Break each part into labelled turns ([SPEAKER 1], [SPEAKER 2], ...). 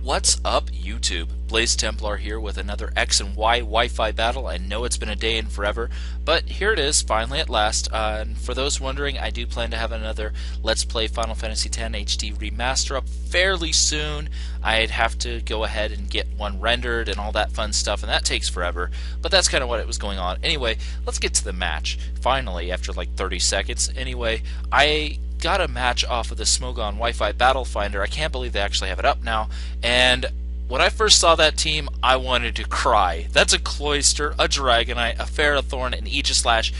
[SPEAKER 1] What's up, YouTube? Blaze Templar here with another X and Y Wi-Fi battle. I know it's been a day and forever, but here it is, finally at last. And for those wondering, I do plan to have another Let's Play Final Fantasy X HD Remaster up fairly soon. I'd have to go ahead and get one rendered and all that fun stuff, and that takes forever, but that's kind of what it was going on. Anyway, let's get to the match. Finally, after like 30 seconds. Anyway, I got a match off of the Smogon Wi-Fi Battle Finder. I can't believe they actually have it up now. And when I first saw that team, I wanted to cry. That's a Cloyster, a Dragonite, a Ferrothorn, an Aegislash,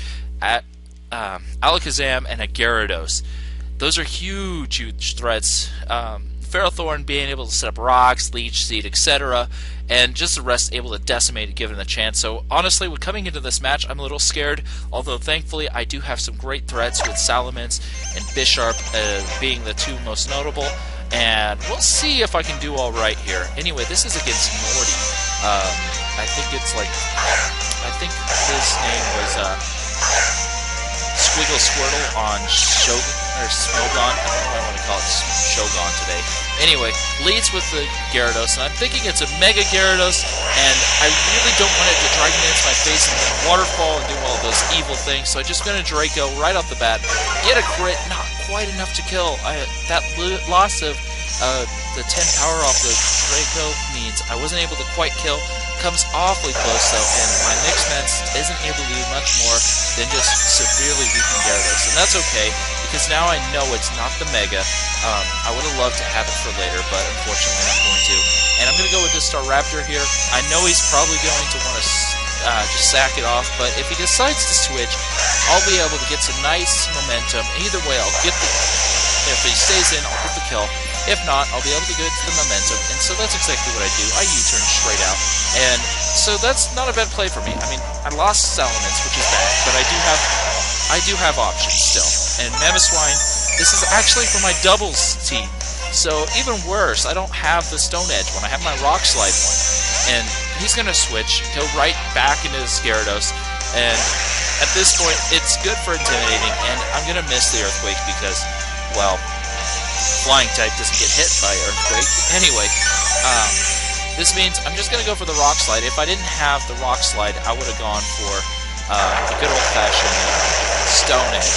[SPEAKER 1] Alakazam, and a Gyarados. Those are huge, huge threats. Ferrothorn being able to set up rocks, Leech Seed, etc., and just the rest able to decimate it given the chance. So honestly, when coming into this match, I'm a little scared, although thankfully I do have some great threats with Salamence and Bisharp being the two most notable, and we'll see if I can do all right here. Anyway, this is against Nordy. I think his name was Speedy Squirtle on Smogon. I don't know why I want to call it Shogun today. Anyway, leads with the Gyarados, and I'm thinking it's a Mega Gyarados, and I really don't want it to Dragon Dance my face and then Waterfall and do all those evil things, so I just went a Draco right off the bat. Get a crit, not quite enough to kill. That loss of the 10 power off the Draco means I wasn't able to quite kill. Comes awfully close though, and my Mixments isn't able to do much more than just severely weaken Gyarados, and that's okay, because now I know it's not the Mega. I would have loved to have it for later, but unfortunately I'm not going to. And I'm going to go with this Staraptor here. I know he's probably going to want to just sack it off, but if he decides to switch, I'll be able to get some nice momentum. Either way, I'll get the... If he stays in, I'll get the kill. If not, I'll be able to get to the momentum, and so that's exactly what I do. I U-turn straight out, and so that's not a bad play for me. I mean, I lost Salamence, which is bad, but I do have options still. And Mamoswine, this is actually for my doubles team, so even worse, I don't have the Stone Edge one. I have my Rock Slide one, and he's going to switch, go right back into his Gyarados, and at this point, it's good for intimidating, and I'm going to miss the Earthquake because, well, Flying type doesn't get hit by Earthquake. Anyway, this means I'm just going to go for the Rock Slide. If I didn't have the Rock Slide, I would have gone for the good old-fashioned Stone Edge,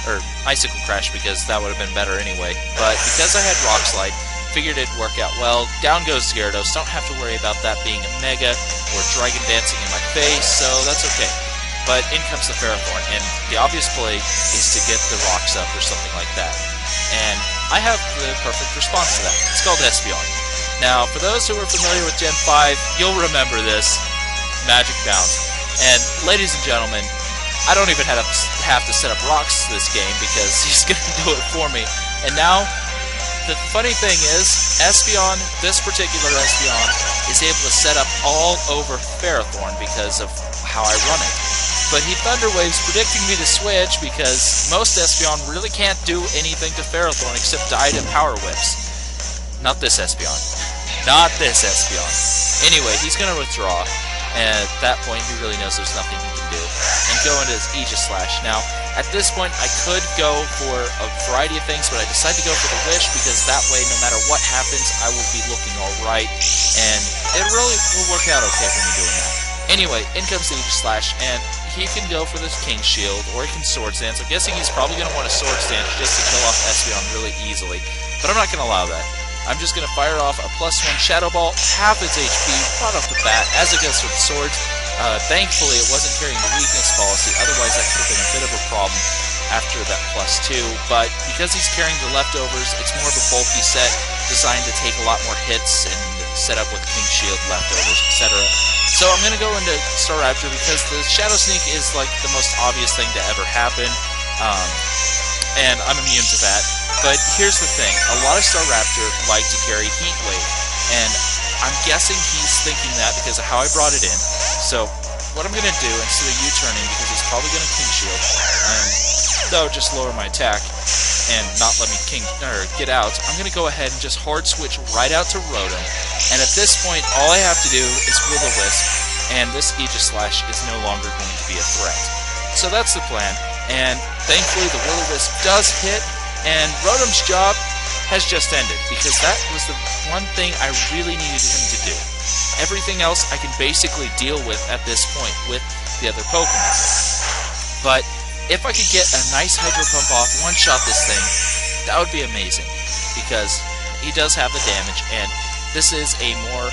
[SPEAKER 1] or Icicle Crash, because that would have been better anyway. But because I had Rock Slide, figured it'd work out well. Down goes Gyarados. Don't have to worry about that being a Mega or Dragon Dancing in my face, so that's okay. But in comes the Ferrothorn, and the obvious play is to get the rocks up or something like that. And I have the perfect response to that. It's called Espeon. Now, for those who are familiar with Gen 5, you'll remember this. Magic Bounce. And ladies and gentlemen, I don't even have to set up rocks this game because he's going to do it for me. And now, the funny thing is, Espeon, this particular Espeon, is able to set up all over Ferrothorn because of how I run it. But he Thunder Waves, predicting me to switch because most Espeon really can't do anything to Ferrothorn except die to Power Whips. Not this Espeon. Not this Espeon. Anyway, he's going to withdraw, and at that point he really knows there's nothing he can do, and go into his Aegislash. Now, at this point I could go for a variety of things, but I decided to go for the Wish because that way, no matter what happens, I will be looking alright, and it really will work out okay for me doing that. Anyway, in comes the Aegislash, and he can go for this King Shield, or he can Swords Dance. I'm guessing he's probably going to want a Swords Dance just to kill off Espeon really easily, but I'm not going to allow that. I'm just going to fire off a +1 Shadow Ball, half its HP, right off the bat, as it goes with Swords. Thankfully, it wasn't carrying the weakness policy, otherwise that could have been a bit of a problem after that +2, but because he's carrying the leftovers, it's more of a bulky set, designed to take a lot more hits and set up with King Shield, leftovers, etc. So I'm going to go into Staraptor because the Shadow Sneak is like the most obvious thing to ever happen, and I'm immune to that. But here's the thing, a lot of Staraptor like to carry Heat Wave, and I'm guessing he's thinking that because of how I brought it in. So what I'm going to do, instead of U-turning, because he's probably going to King Shield, though just lower my attack and not let me get out, I'm going to go ahead and just hard switch right out to Rotom. And at this point, all I have to do is Will-O-Wisp, and this Aegislash is no longer going to be a threat. So that's the plan, and thankfully the Will-O-Wisp does hit, and Rotom's job has just ended, because that was the one thing I really needed him to do. Everything else I can basically deal with at this point with the other Pokemon. But if I could get a nice Hydro Pump off, one-shot this thing, that would be amazing, because he does have the damage, and this is a more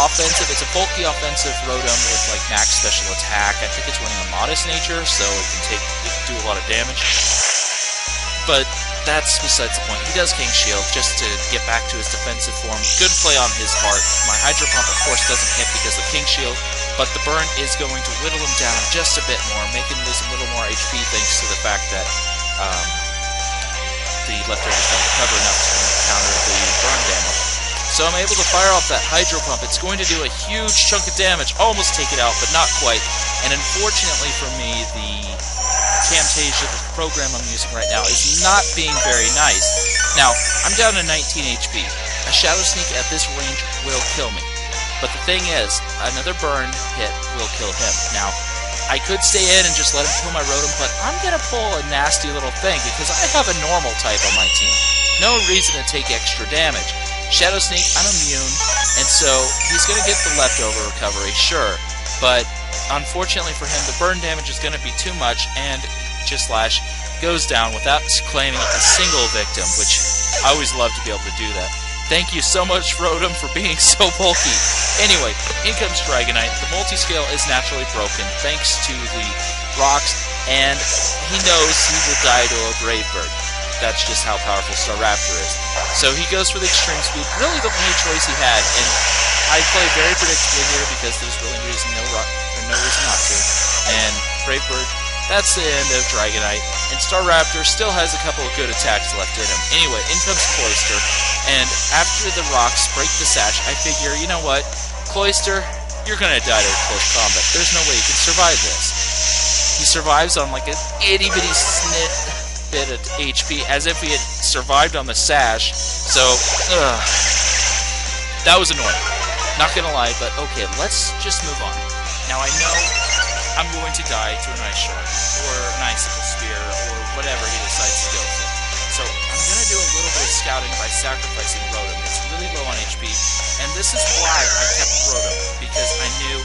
[SPEAKER 1] offensive. It's a bulky offensive Rotom with like max special attack. I think it's running a modest nature, so it can do a lot of damage. But that's besides the point. He does King Shield just to get back to his defensive form. Good play on his part. My Hydro Pump, of course, doesn't hit because of King Shield, but the burn is going to whittle him down just a bit more, make him lose a little more HP thanks to the fact that the leftovers don't recover enough to counter the burn damage. So I'm able to fire off that Hydro Pump. It's going to do a huge chunk of damage, almost take it out, but not quite. And unfortunately for me, the Camtasia, the program I'm using right now, is not being very nice. Now, I'm down to 19 HP. A Shadow Sneak at this range will kill me. But the thing is, another burn hit will kill him. Now, I could stay in and just let him kill my Rotom, but I'm going to pull a nasty little thing because I have a normal type on my team. No reason to take extra damage. Shadow Sneak, I'm immune, and so he's going to get the leftover recovery, sure, but unfortunately for him, the burn damage is going to be too much, and Slash goes down without claiming a single victim, which I always love to be able to do that. Thank you so much, Rotom, for being so bulky. Anyway, in comes Dragonite. The multi-scale is naturally broken thanks to the rocks, and he knows he will die to a Brave Bird. That's just how powerful Staraptor is. So he goes for the extreme speed, really the only choice he had, and I play very predictably here because there's really no reason not to. And Brave Bird, that's the end of Dragonite, and Staraptor still has a couple of good attacks left in him. Anyway, in comes Cloyster, and after the rocks break the sash, I figure, you know what, Cloyster, you're gonna die to close combat. There's no way you can survive this. He survives on like an itty-bitty bit of HP, as if he had survived on the sash, so, that was annoying. Not gonna lie, but okay, let's just move on. Now I know I'm going to die to an Ice Shard, or an Icicle Spear, or whatever he decides to go for. So I'm gonna do a little bit of scouting by sacrificing Rotom. It's really low on HP, and this is why I kept Rotom, because I knew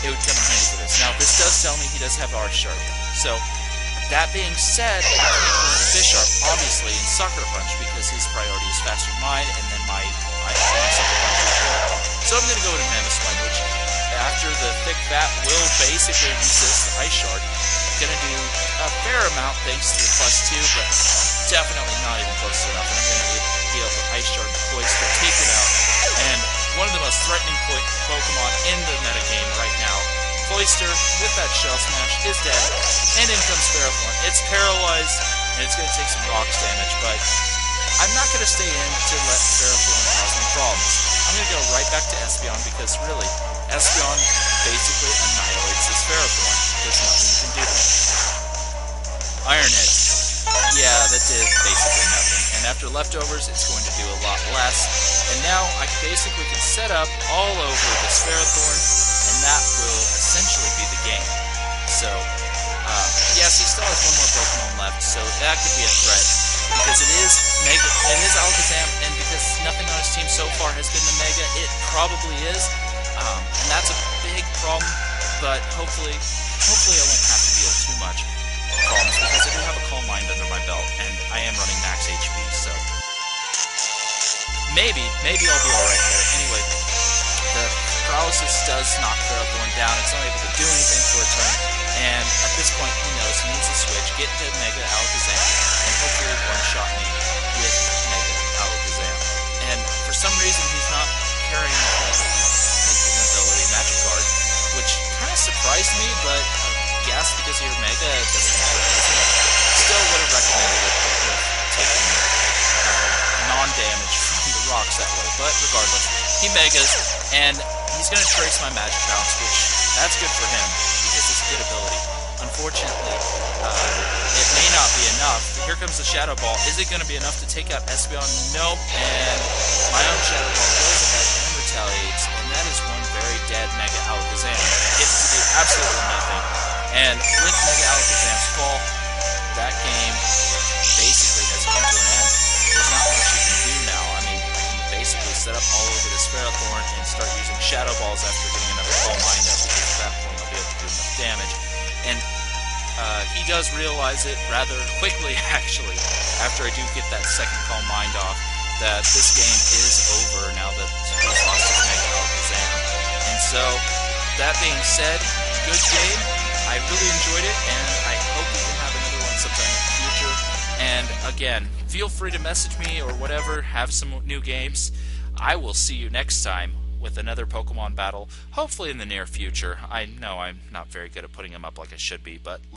[SPEAKER 1] it would come in handy for this. Now, this does tell me he does have Arch Shard, so that being said, I can't go into Bisharp, obviously, in Sucker Punch, because his priority is faster than mine, and then my Sucker Punch as well. So I'm going to go to Mammoth Swine, which, after the thick fat, will basically resist the Ice Shard. Going to do a fair amount thanks to the +2, but definitely not even close enough, and I'm going to be able to Ice Shard the Cloyster, take it out, and one of the most threatening Pokemon in the metagame right now, Cloyster, with that Shell Smash, is dead, and in comes Ferrothorn. It's paralyzed, and it's going to take some rocks damage, but I'm not going to stay in to let Ferrothorn cause me problems. I'm going to go right back to Espeon, because really, Espeon basically annihilates this Ferrothorn. There's nothing you can do to it. Iron Head. Yeah, that did basically nothing. And after leftovers, it's going to do a lot less. And now I basically can set up all over this Ferrothorn, and that will essentially be the game. So, yes, he still has one more Pokemon left, so that could be a threat. Because it is Alakazam, and because nothing on his team so far has been the Mega, it probably is. And that's a big problem, but hopefully I won't have to deal too much problems, because I do have a Calm Mind under my belt, and I am running max HP, so maybe I'll be alright here. Anyway, the paralysis does knock Ferrothorn down. It's not able to do anything for a turn, and at this point he knows he needs to switch, get into Mega Alakazam, and hopefully one-shot me with Mega Alakazam. And for some reason he's not carrying the ability Magic Card, which kind of surprised me, but I guess because your Mega doesn't matter, still would have recommended it with taking non-damage from the rocks that way. But regardless, he Megas, and he's going to trace my Magic Bounce, which that's good for him, because it's a good ability. Unfortunately, it may not be enough. Here comes the Shadow Ball. Is it going to be enough to take out Espeon? Nope, and my own Shadow Ball goes ahead and retaliates, and that is one very dead Mega Alakazam. Gets to do absolutely nothing. And with Mega Alakazam's fall, that game basically has come to an end. Thorn and start using Shadow Balls after getting another Calm Mind up, because at that point I'll be able to do enough damage. And he does realize it rather quickly, actually, after I do get that second Calm Mind off, that this game is over now that he's lost his Mega Alakazam. And so, that being said, good game. I really enjoyed it, and I hope we can have another one sometime in the future. And again, feel free to message me or whatever, have some new games. I will see you next time with another Pokemon battle, hopefully in the near future. I know I'm not very good at putting them up like I should be, but